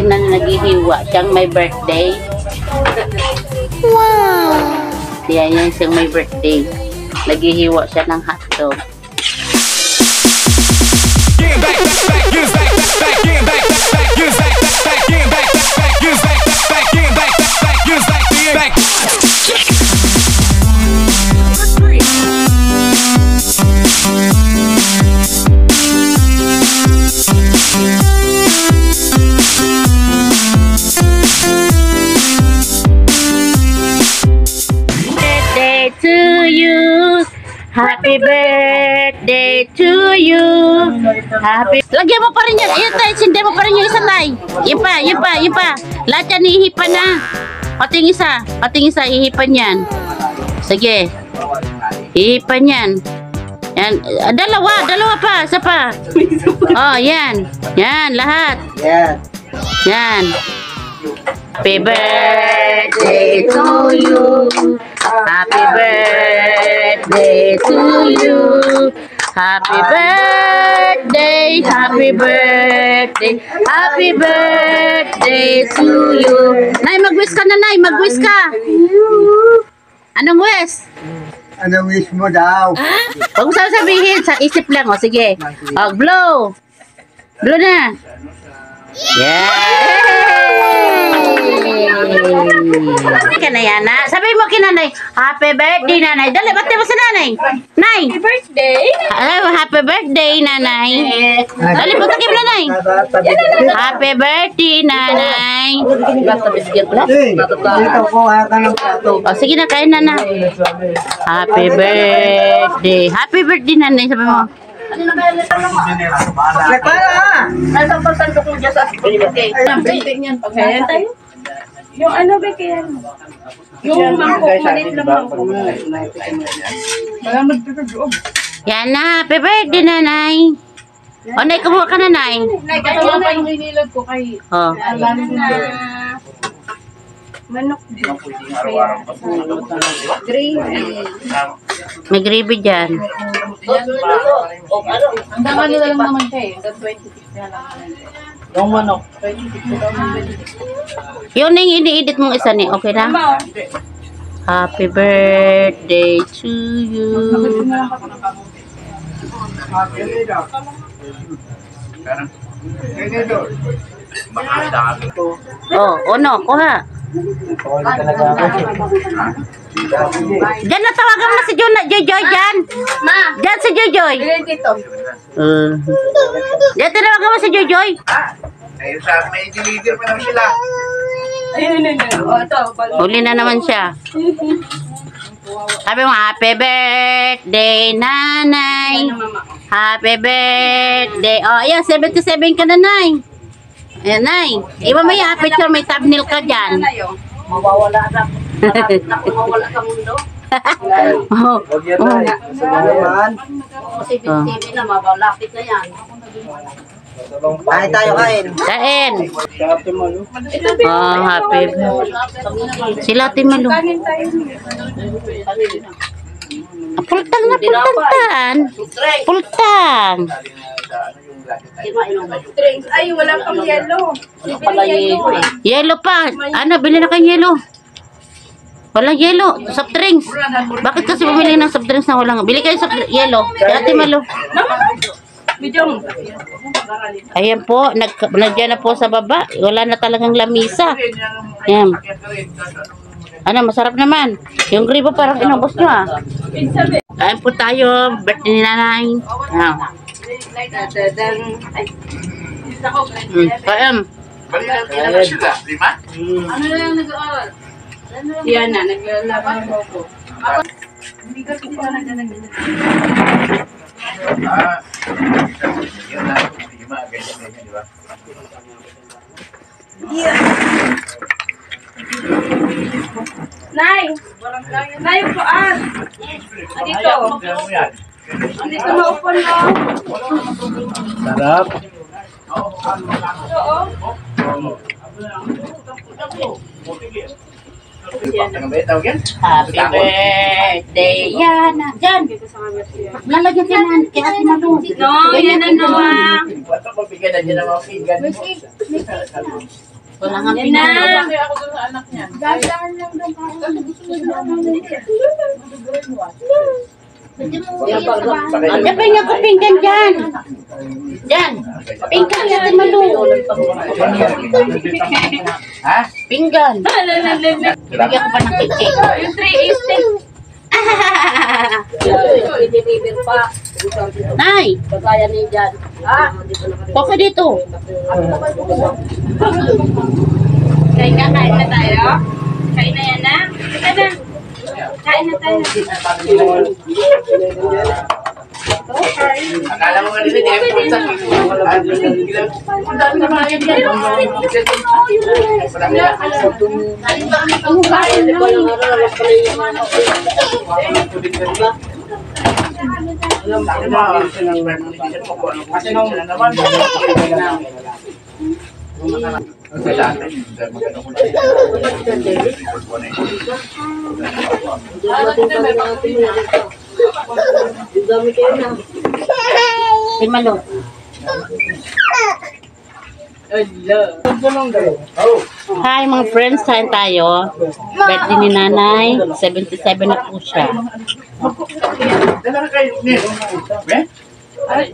na naghihiwa. Siyang may birthday. Wow! Yan siyang may birthday. Naghihiwa siya ng hotdog. Happy birthday to you. Happy. Lagyan mo pa rin yan. Ayan tayo, sindi mo pa rin yung isa tayo. Yun pa. Lahat yan ihipan na. Pating isa, ihipan yan. Sige. Ihipan yan. Yan. Dalawa pa, isa pa. Oh, yan. Yan, lahat. Yan. Happy birthday to you. Happy birthday to you. Happy birthday, happy birthday, happy birthday to you. Nay, mag-wish ka na, Nay, mag-wish ka. Anong wish? Anong wish mo daw? Huwag mo sabihin, sa isip lang, o sige. O, blow. Blow na. Kanayana, sabi mo kinanay, happy birthday nanay. Dali, bati mo sa nanay. Nay, happy birthday. Happy birthday nanay. Dali, putakim nanay. Happy birthday nanay. O, sige na, kain na na. Happy birthday. Happy birthday nanay, sabi mo. Nasa pasandok mo dyan sa activity. Kaya tayo? Yung ano ba kaya? Yung mangkok, malit na mangkok. Yan na, happy birthday nanay. O, Nay, kumuha ka na, Nay. Nay, katuwa pa yung hinilog ko kay alam na manok din. Kaya gravy. May gravy dyan. Hanggang ano na lang naman siya eh. Hanggang 26 na lang. Yung manok. 26 na lang. Yung nang ini-edit mong isa ni, okay na? Happy birthday to you. Oh, ono, kuha. Diyan na tawagan mo si Joy dyan. Ma! Diyan si Joy. Bilhin dito. Diyan tinawagan mo si Joy. Ayun sa may deliver pa naman sila. Ayun. O, ito. Huli na naman siya. Sabi mo, happy birthday, nanay. Happy birthday. Oh, ayan, 77 ka na, Nay. Ayan, Nay. Iba mo yung picture, may thumbnail ka dyan. Mawawala ka. Mawawala ka mundo. Oh. Huwag yan tayo. Naman. Kasi TV na, mabalapit na yan. Kain tayo, kain. Kain. Dati mo, no? Oh, happy birthday. Sila Timalu. Pultang na pultang. Pultang. Ay, wala pang yellow. Yellow pa. Ano, bili na kang yellow. Walang yellow. Soft drinks. Bakit kasi bumili ng soft drinks na walang? Bili kayo soft yellow. Kaya Timalu. Ayan po, nandiyan na po sa baba. Wala na talagang lamisa. Ayan. Ano, masarap naman. Yung gribo parang inubos nyo ah. Ayan po tayo. Birthday ni nanay. Ayan. Ayan. Ano na lang nag-aaral? Yan na, nag-aaral ako. Hindi ka kita nag-aaral. Yun na. Lima, ganyan, di ba? Nay! Nay, puan! Andito! Andito na upo na! Sarap. Happy birthday, Yana. Diyan. Lalagyan ka na. Kaya ati Malu. No, yan na naman. Wala nga Yan na. pinag- Kasi ako doon sa anak niya. Dadaan lang daw pa. Pwede mo uwi sa bahay. Ano ba yung pinggan dyan? Dyan. Pinggan natin malu. Ha? Pinggan. Bigyan ko pa ng cake. Yung 380. Nay, Kagaya niya dyan. poko dito. Kain na tayo. Kain na yan na. Kain na. Kain na tayo. Akala mo nga rin eh. Ang dami naman yan yan. Kasi nung naman, Si Malu. Hi mga friends, kain tayo. Birthday ni nanay. 77 na po siya. dala ka kayo. Eh? Ah,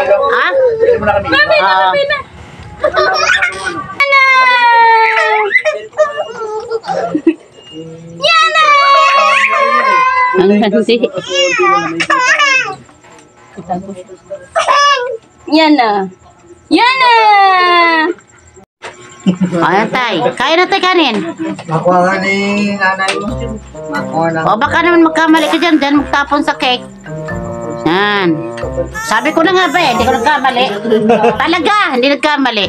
ah? Pwede mo na kami. Ah. Ang gandi. Yan na. Yan na. Ayan tay. Kaya na tay kanin. Makuha nga ni nanay mo. Makuha na. O baka naman magkamali ka dyan. Dyan magtapon sa cake. Yan. Sabi ko na nga ba hindi ko nagkamali. Talaga, hindi nagkamali.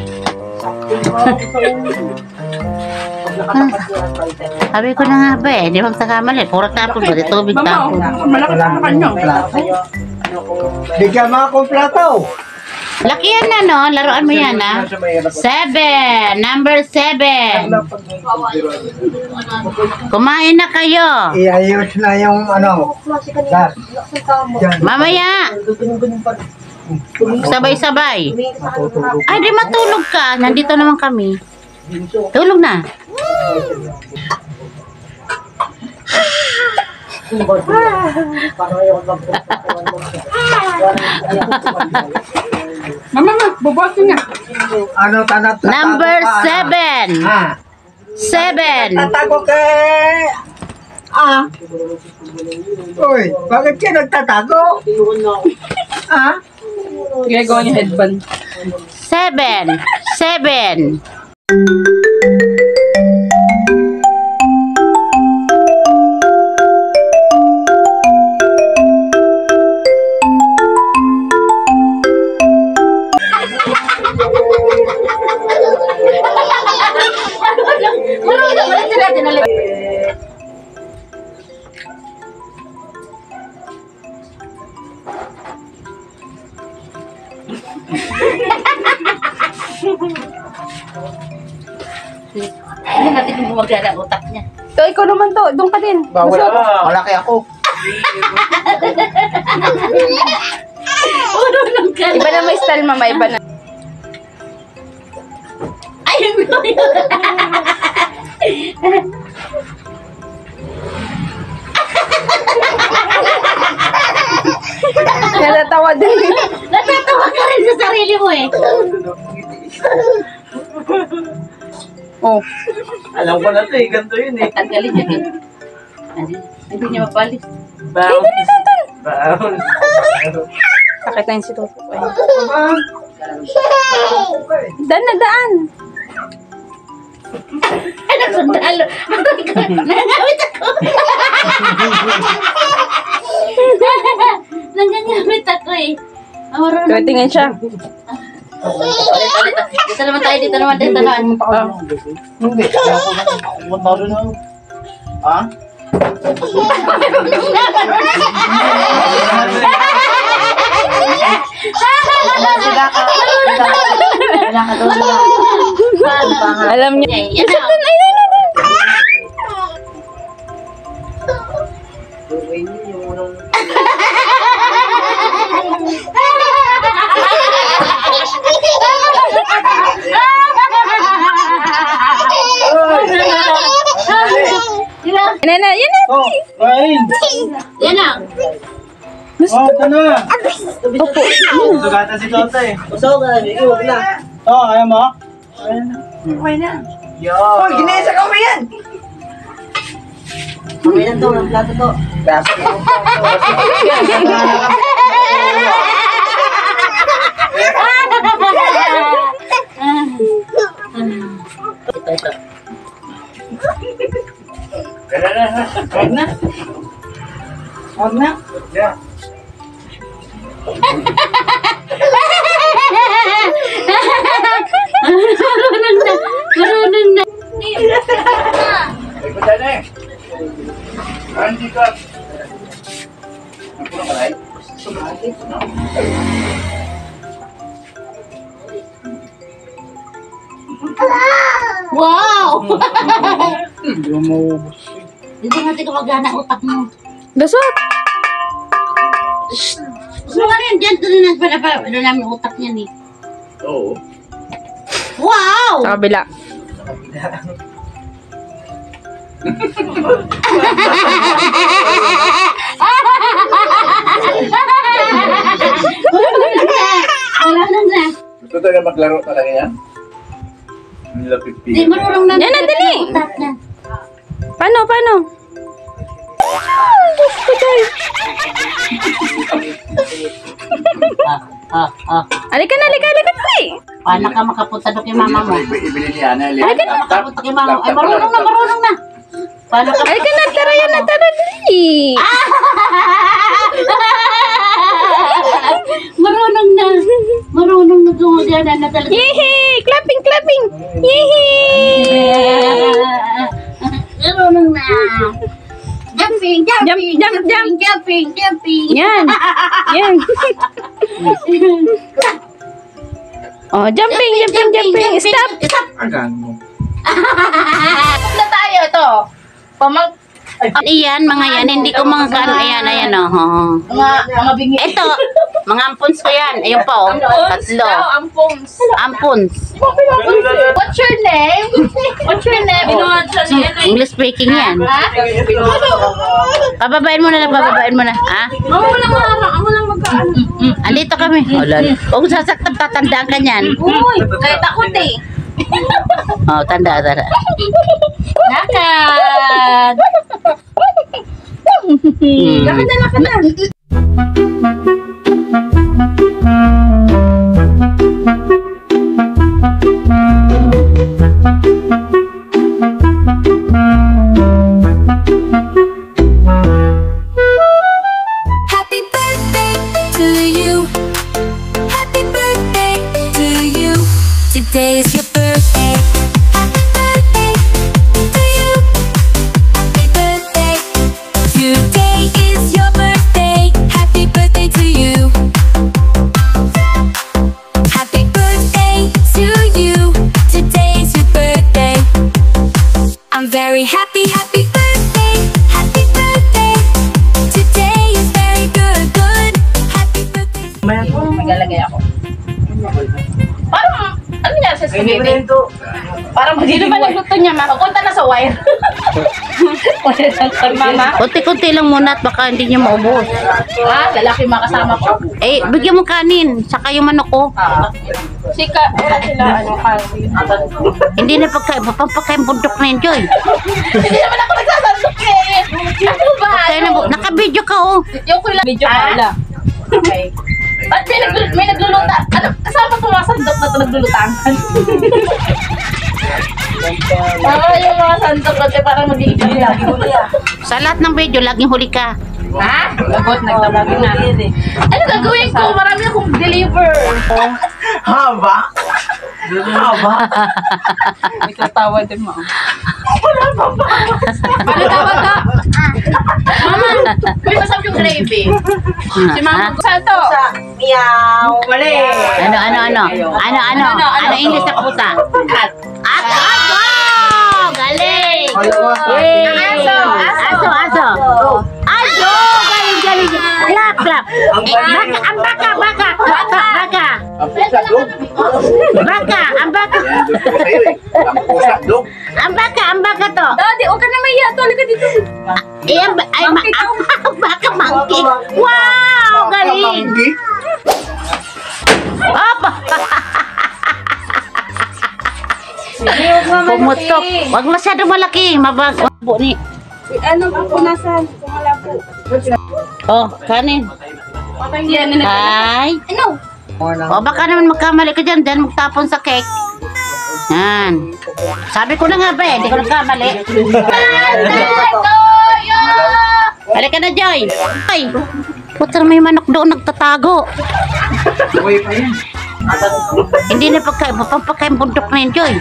Sabi ko na nga ba hindi magkamali. Puro tapon ba? Tubig tapon. Malaki sa kanya. Bigyan mo akong plato. Laki yan na no. Laruan mo yan ha. 7. Number 7. Kumain na kayo. Iayos na yung ano. Das. Yan. Mamaya. Sabay-sabay. Matutulog. Ay, di matulog ka. Nandito naman kami. Tulog na. Mama, bubuhatin niya. Ano tanat? Number 7. Ha? 7. Tatago kay... Ah? Uy, bakit ka nagtatago? Ah? Ginagawa niya headband. 7. 7. Ano natin yung gumagana ang utak niya? So, ikaw naman to. Doon ka din. Bawal ako. Malaki ako. Urulong ka Iba na may style, mama. Iba na. Ayun mo yun. Natatawa din. Natatawa ka rin sa sarili mo eh. Oh. Alam ko na ito eh. Ganito yun eh. Tanggalin niya din. Hindi niya mapalis. Baon. Sakit na yung si Toto. Daan na daan. Ay, nagsundalo. Nangangamit ako. Nangangamit ako eh. Kaya tingin siya. Ulit. Dito naman tayo, dito naman. Hindi. Ako na. Ako na. Ha? Alam niya. Yan na. Yan na. Oh, kain. Yan na. Oh, ito na. Opo. Sugatan si Toto eh. Gusto ka, huwag na. Oh, ayaw mo? Okay na. Yo. Oh, ginesa ka mo yan. Okay na to, ang plato to. Plato to. Ito. Huwag na. Huwag na. Yeah. Marunong na. Ay, punta na eh. Hindi ka. Ang puro malay? Wow! Hindi mo maubos. Hindi natin kumagana utak mo. Dasot. Gusto mo rin, dyan doon na namin utak niyan eh. Oo. Wow! Sa kabila. Marunong na. Gusto talaga maglaro talaga yan? Nilapit Hindi, marunong na. Yan na, dali. Utak niya. Paano? Alika na. Paano ka makapunta doon kay mama mo? Ibili niya na. Paano ka makapunta kay mama mo? Ay, marunong na. Paano ka Alika na, tara yan na, tara. Dali. Marunong na. Marunong na gumagana na talaga. Yehey! Clapping! Yehey! Marunong na. Jumping. Jump. Yan. Oh, jumping. Stop. Agan mo. Na tayo to. Iyan, mga yan. Hindi ko mga kan. Ayan, oh. Mga bingi. Ito, mga ampons ko yan. Ayun pa, oh. Tatlo. Ampons. Ampons. What's your name? English speaking yan. Pababain mo na. Ha? Ako lang magkaan. Andito kami. Huwag sasaktan, tatandaan ka niyan. Uy, kahit takot eh. Oh, tanda. Lakad. Lakad na. Happy birthday to you. Happy birthday to you. Today is your birthday. Happy birthday to you. Happy birthday. Today is your birthday. Happy birthday to you. Happy birthday to you. Today is your birthday. I'm very happy. Happy birthday. Happy birthday. Today is very good. Happy birthday. Maglalagay ako. Parang, ano niya sa Hindi mo na spaghetti? yun to. Parang sino ba nagluto niya, ma? Papunta na sa wire. Mama? Kunti-kunti lang muna at baka hindi niyo maubos. Lalaki makasama ko. Eh, bigyan mo kanin. Saka yung manok ko. Sila, kasi. Hindi na pampakain bundok na yun, Joy. Hindi naman ako nagsasandok eh. Ano ba? Kaya naka-video ka, oh. Yung ko lang. Medyo pala. Okay. Ba't may nagluluta? Ano, kasama tumasandok na ito naglulutangan? Yung mga sandok natin parang mag-iibig lagi. Sa lahat ng video, laging huli ka. Ha? Lagot, nagtabagi na. Ano gagawin ko? Marami akong deliver. Haba? May katawa din mo. Ano tawag ka? Mama, may masarap yung gravy. Si Mama, saan to? Meow. Mali. Ano English na pusa? At aso! Galing! Yay! Aso! Galing! Clap! Ang baka! Ang pusa, dog. Baka! Ang pusa, dog. Ang baka to. Daddy, huwag ka na maiya. Tuloy ka dito. Baka monkey. Wow, galing. Apa? Pumutok. Wag masyado malaki. Mabag. Ni. Ano po punasan? Kumala po. Oh, kanin. Yan na. Hi. Ano? O baka naman magkamali ka dyan. Dyan magtapon sa cake. Yan. Sabi ko na nga ba eh. Hindi ko nagkamali. Halika na, Joy. Ay. Putar, may manok doon nagtatago. Uy pa yan. Hindi na pagpapakain bundok na yun, Joy.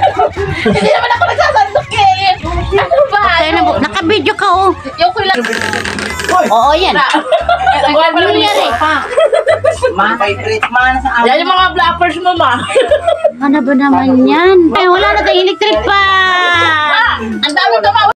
Hindi naman ako nagsasandok eh. Ano ba? Kaya na, naka-video ka, oh. Yung ko lang. Oo, yan. Ano nangyari? Ma, favorite man sa amin. Yan yung mga blockers mo, ma. Ano ba naman yan? Ay, wala na tayong electric pa. Ang dami tumawa.